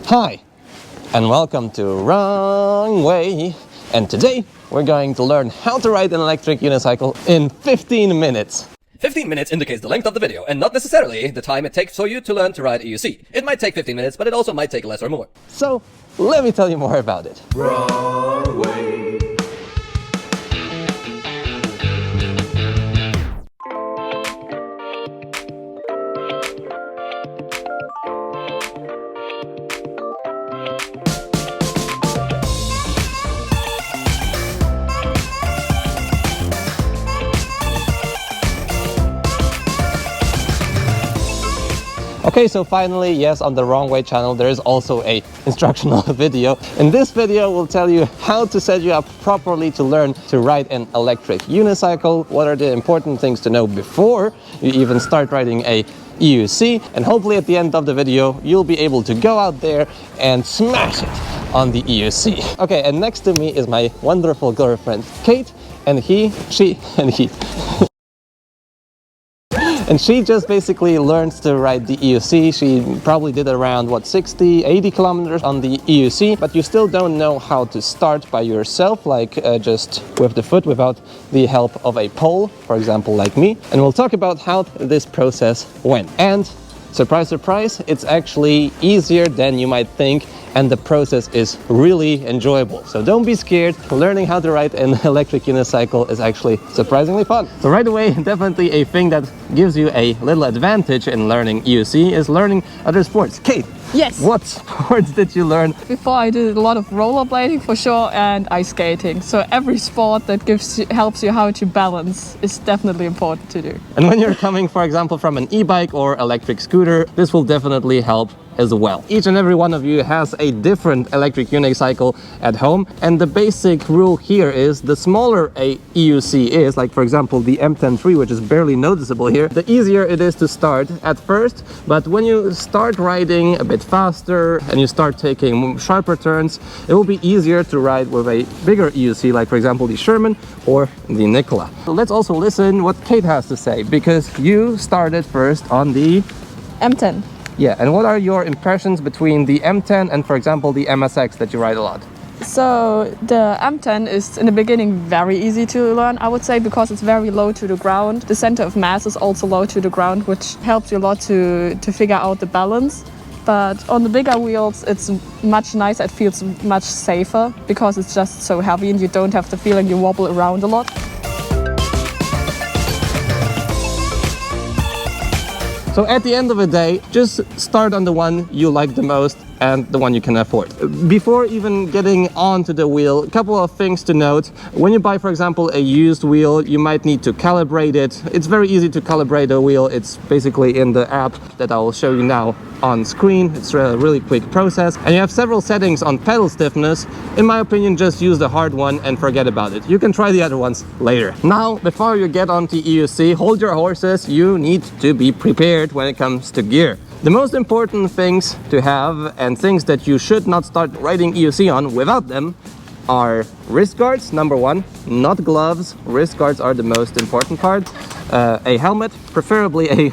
Hi, and welcome to Wrong Way. And today we're going to learn how to ride an electric unicycle in 15 minutes. 15 minutes indicates the length of the video, and not necessarily the time it takes for you to learn to ride EUC. It might take 15 minutes, but it also might take less or more. So, let me tell you more about it. Wrong way. Okay, so finally, yes, on the Wrong Way channel there is also a instructional video. In this video we'll tell you how to set you up properly to learn to ride an electric unicycle, what are the important things to know before you even start riding a EUC, and hopefully at the end of the video you'll be able to go out there and smash it on the EUC. Okay, and next to me is my wonderful girlfriend Kate, and she And she just basically learns to ride the EUC. She probably did around, 60, 80 kilometers on the EUC, but you still don't know how to start by yourself, like just with the foot without the help of a pole, for example, like me. And we'll talk about how this process went. And surprise, surprise, it's actually easier than you might think, and the process is really enjoyable. So don't be scared. Learning how to ride an electric unicycle is actually surprisingly fun. So right away, definitely a thing that gives you a little advantage in learning EUC is learning other sports. Kate, yes. What sports did you learn? Before I did a lot of rollerblading for sure and ice skating. So every sport that helps you how to balance is definitely important to do. And when you're coming, for example, from an e-bike or electric scooter, this will definitely help as well. Each and every one of you has a different electric unicycle at home, and the basic rule here is the smaller a EUC is, like for example the M10-3, which is barely noticeable here, the easier it is to start at first. But when you start riding a bit faster and you start taking sharper turns, it will be easier to ride with a bigger EUC, like for example the Sherman or the Nikola. So let's also listen what Kate has to say, because you started first on the M10. Yeah, and what are your impressions between the M10 and, for example, the MSX that you ride a lot? So the M10 is in the beginning very easy to learn, I would say, because it's very low to the ground. The center of mass is also low to the ground, which helps you a lot to figure out the balance. But on the bigger wheels, it's much nicer. It feels much safer because it's just so heavy and you don't have the feeling you wobble around a lot. So at the end of the day, just start on the one you like the most and the one you can afford. Before even getting onto the wheel, a couple of things to note. When you buy, for example, a used wheel, you might need to calibrate it. It's very easy to calibrate a wheel. It's basically in the app that I will show you now on screen. It's a really quick process. And you have several settings on pedal stiffness. In my opinion, just use the hard one and forget about it. You can try the other ones later. Now, before you get onto EUC, hold your horses. You need to be prepared when it comes to gear. The most important things to have and things that you should not start riding EUC on without them are wrist guards, number one, not gloves. Wrist guards are the most important part. A helmet, preferably a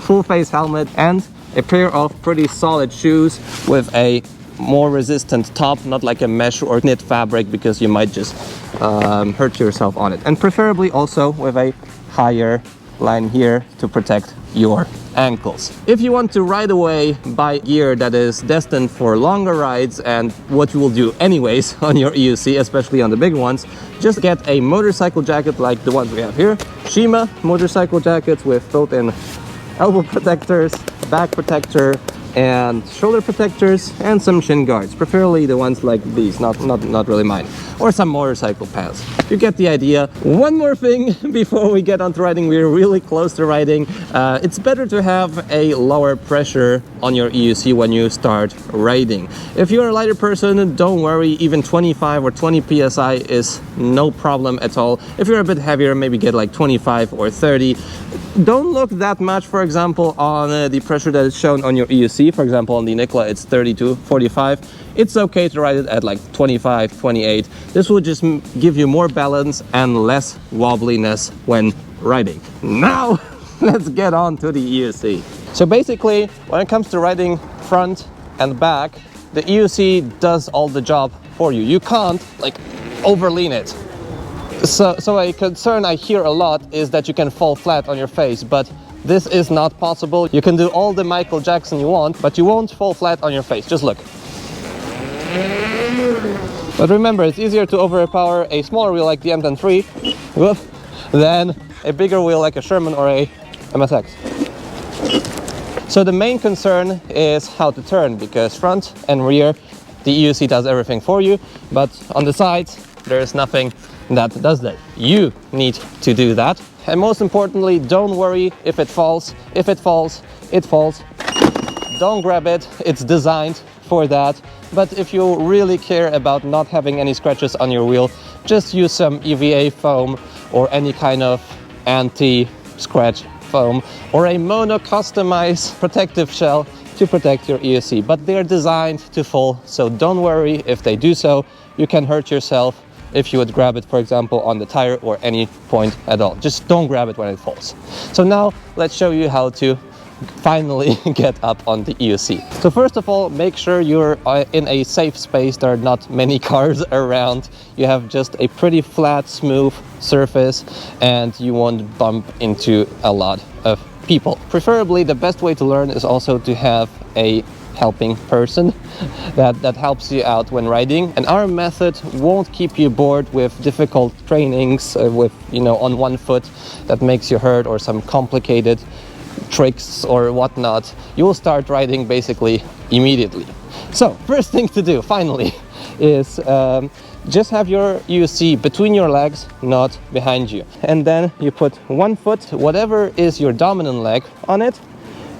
full face helmet, and a pair of pretty solid shoes with a more resistant top, not like a mesh or knit fabric, because you might just hurt yourself on it. And preferably also with a higher line here to protect your ankles. If you want to right away buy gear that is destined for longer rides and what you will do anyways on your EUC, especially on the big ones, just get a motorcycle jacket like the ones we have here. Shima motorcycle jackets with built-in elbow protectors, back protector, and shoulder protectors, and some shin guards, preferably the ones like these, not really mine, or some motorcycle pads. You get the idea. One more thing before we get onto riding. We're really close to riding. It's better to have a lower pressure on your EUC when you start riding. If you're a lighter person, don't worry, even 25 or 20 psi is no problem at all. If you're a bit heavier, maybe get like 25 or 30. Don't look that much, for example, on the pressure that is shown on your EUC. For example, on the Nikola, it's 32, 45. It's okay to ride it at like 25, 28. This will just give you more balance and less wobbliness when riding. Now, let's get on to the EUC. So basically, when it comes to riding front and back, the EUC does all the job for you. You can't like overlean it. So a concern I hear a lot is that you can fall flat on your face, but this is not possible. You can do all the Michael Jackson you want, but you won't fall flat on your face. Just look. But remember, it's easier to overpower a smaller wheel like the M10III than a bigger wheel like a Sherman or a MSX. So the main concern is how to turn, because front and rear, the EUC does everything for you, but on the sides, there is nothing that does that. You need to do that. And most importantly, don't worry if it falls. If it falls, it falls. Don't grab it, it's designed for that. But if you really care about not having any scratches on your wheel, just use some EVA foam or any kind of anti-scratch foam or a mono customized protective shell to protect your EUC. But they're designed to fall, so don't worry if they do so. You can hurt yourself if you would grab it, for example, on the tire or any point at all. Just don't grab it when it falls. So now let's show you how to finally get up on the EUC. So first of all, make sure you're in a safe space. There are not many cars around. You have just a pretty flat, smooth surface, and you won't bump into a lot of people. Preferably, the best way to learn is also to have a helping person that helps you out when riding. And our method won't keep you bored with difficult trainings with, you know, on one foot that makes you hurt or some complicated tricks or whatnot. You will start riding basically immediately. So first thing to do finally is just have your EUC between your legs, not behind you. And then you put one foot, whatever is your dominant leg, on it,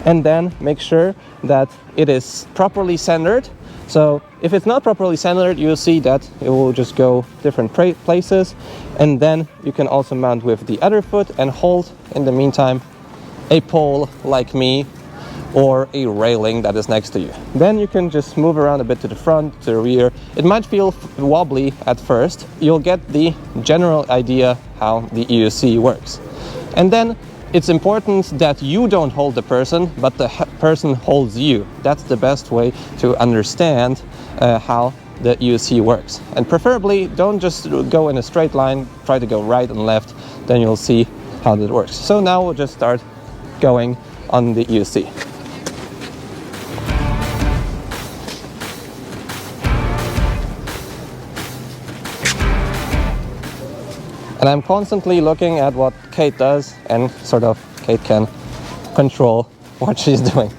and then make sure that it is properly centered. So if it's not properly centered, you'll see that it will just go different places. And then you can also mount with the other foot and hold in the meantime a pole like me or a railing that is next to you. Then you can just move around a bit to the front, to the rear. It might feel wobbly at first. You'll get the general idea how the EUC works. And then it's important that you don't hold the person, but the person holds you. That's the best way to understand how the EUC works. And preferably, don't just go in a straight line, try to go right and left, then you'll see how that works. So now we'll just start going on the EUC. And I'm constantly looking at what Kate does, and sort of Kate can control what she's doing.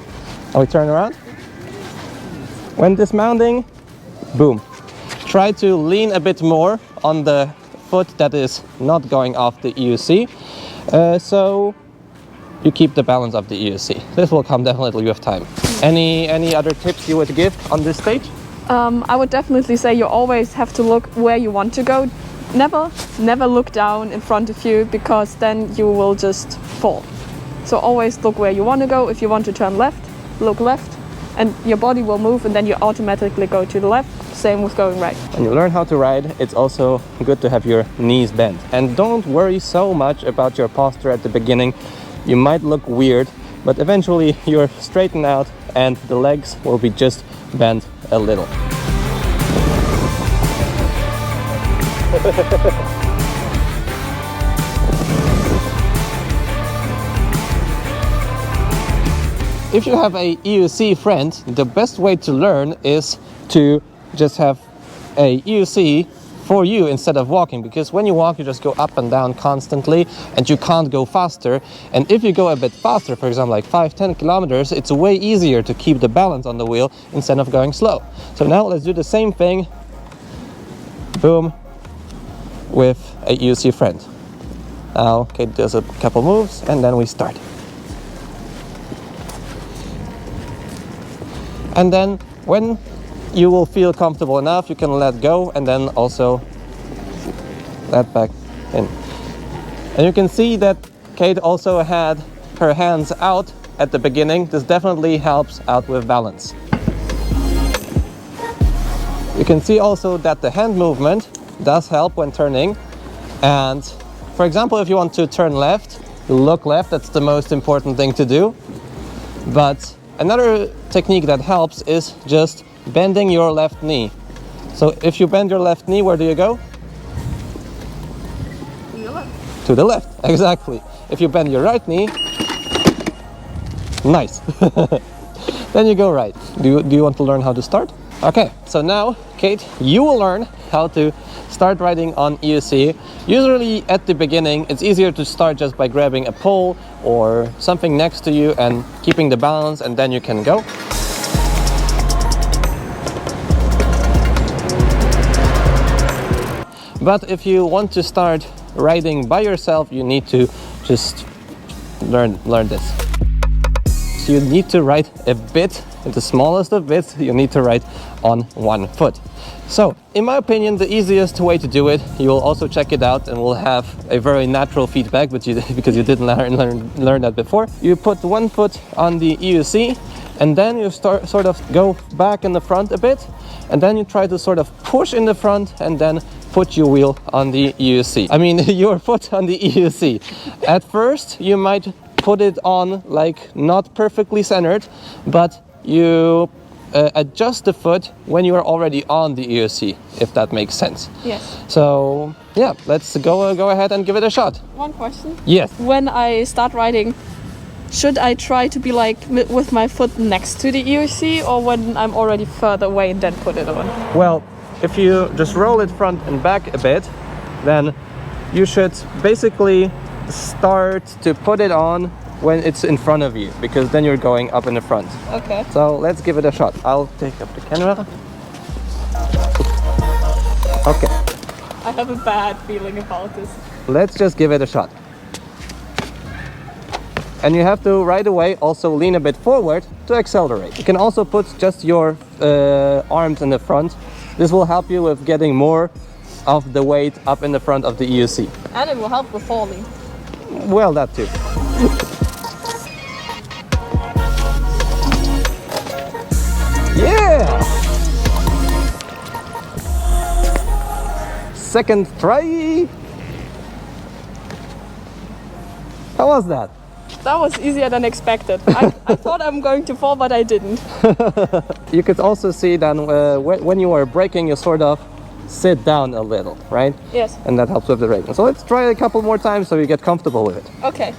And we turn around. When dismounting, boom. Try to lean a bit more on the foot that is not going off the EUC, so you keep the balance of the EUC. This will come definitely with time. Any other tips you would give on this stage? I would definitely say you always have to look where you want to go. Never look down in front of you, because then you will just fall. So always look where you want to go. If you want to turn left, look left, and your body will move, and then you automatically go to the left. Same with going right. When you learn how to ride, it's also good to have your knees bent. And don't worry so much about your posture at the beginning. You might look weird, but eventually you're straightened out and the legs will be just bent a little. If you have a EUC friend, the best way to learn is to just have a EUC for you instead of walking, because when you walk you just go up and down constantly and you can't go faster. And if you go a bit faster, for example like 5-10 kilometers, it's way easier to keep the balance on the wheel instead of going slow. So now let's do the same thing, boom, with a EUC friend. Now Kate does a couple moves and then we start. And then when you will feel comfortable enough, you can let go and then also let back in. And you can see that Kate also had her hands out at the beginning. This definitely helps out with balance. You can see also that the hand movement does help when turning. And for example, if you want to turn left, look left, that's the most important thing to do. But another technique that helps is just bending your left knee. So if you bend your left knee, where do you go? To the left. To the left, exactly. If you bend your right knee, nice. Then you go right. Do you want to learn how to start? Okay, so now, Kate, you will learn how to start riding on EUC. Usually at the beginning, it's easier to start just by grabbing a pole or something next to you and keeping the balance, and then you can go. But if you want to start riding by yourself, you need to just learn this. So you need to ride a bit, the smallest of bits, you need to ride on one foot. So, in my opinion, the easiest way to do it, you will also check it out and will have a very natural feedback, but because you didn't learn that before. You put one foot on the EUC, and then you sort of go back in the front a bit, and then you try to sort of push in the front and then put your wheel on the EUC. I mean, your foot on the EUC. At first, you might put it on like not perfectly centered, but you adjust the foot when you are already on the EUC, if that makes sense. Yes. So yeah, let's go ahead and give it a shot. One question. Yes. When I start riding, should I try to be like with my foot next to the EUC, or when I'm already further away and then put it on? Well, if you just roll it front and back a bit, then you should basically start to put it on when it's in front of you, because then you're going up in the front. Okay. So let's give it a shot. I'll take up the camera. Okay. I have a bad feeling about this. Let's just give it a shot. And you have to right away also lean a bit forward to accelerate. You can also put just your arms in the front. This will help you with getting more of the weight up in the front of the EUC. And it will help with falling. Well, that too. Yeah! Second try. How was that? That was easier than expected. I thought I'm going to fall, but I didn't. You could also see then when you are braking, you sort of sit down a little, right? Yes. And that helps with the braking. So let's try a couple more times so you get comfortable with it. Okay.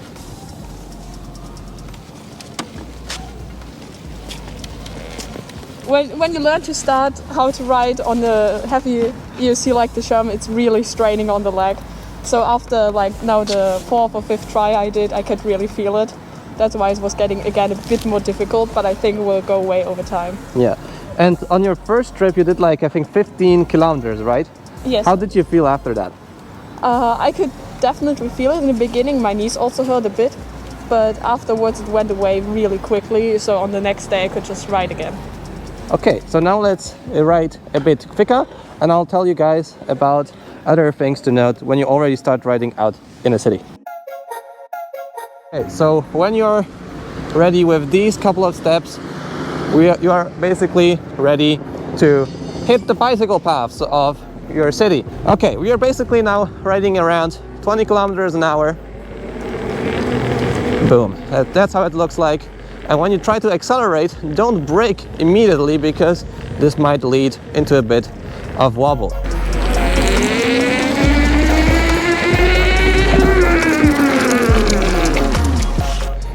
When you learn to start how to ride on the heavy EUC like the Sherman, it's really straining on the leg. So after like now the 4th or 5th try I did, I could really feel it. That's why it was getting again a bit more difficult, but I think it will go away over time. Yeah. And on your first trip you did like, I think 15 kilometers, right? Yes. How did you feel after that? I could definitely feel it. In the beginning my knees also hurt a bit, but afterwards it went away really quickly, so on the next day I could just ride again. Okay, so now let's ride a bit quicker, and I'll tell you guys about other things to note when you already start riding out in a city. Okay, so when you're ready with these couple of steps, you are basically ready to hit the bicycle paths of your city. Okay, we are basically now riding around 20 kilometers an hour. Boom, that's how it looks like. And when you try to accelerate, don't brake immediately, because this might lead into a bit of wobble.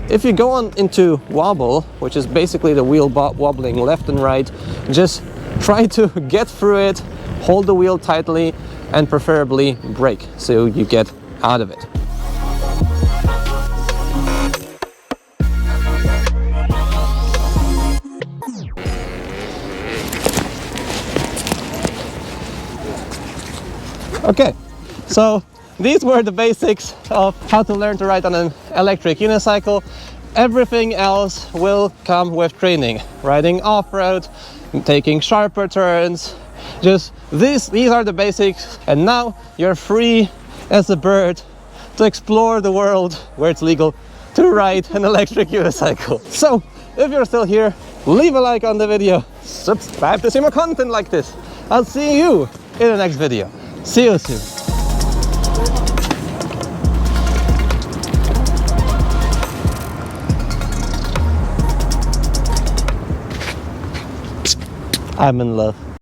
If you go on into wobble, which is basically the wheel wobbling left and right, just try to get through it, hold the wheel tightly, and preferably brake so you get out of it. Okay, so these were the basics of how to learn to ride on an electric unicycle. Everything else will come with training. Riding off-road, taking sharper turns, just these are the basics, and now you're free as a bird to explore the world where it's legal to ride an electric unicycle. So, if you're still here, leave a like on the video, subscribe to see more content like this. I'll see you in the next video. See you soon. I'm in love.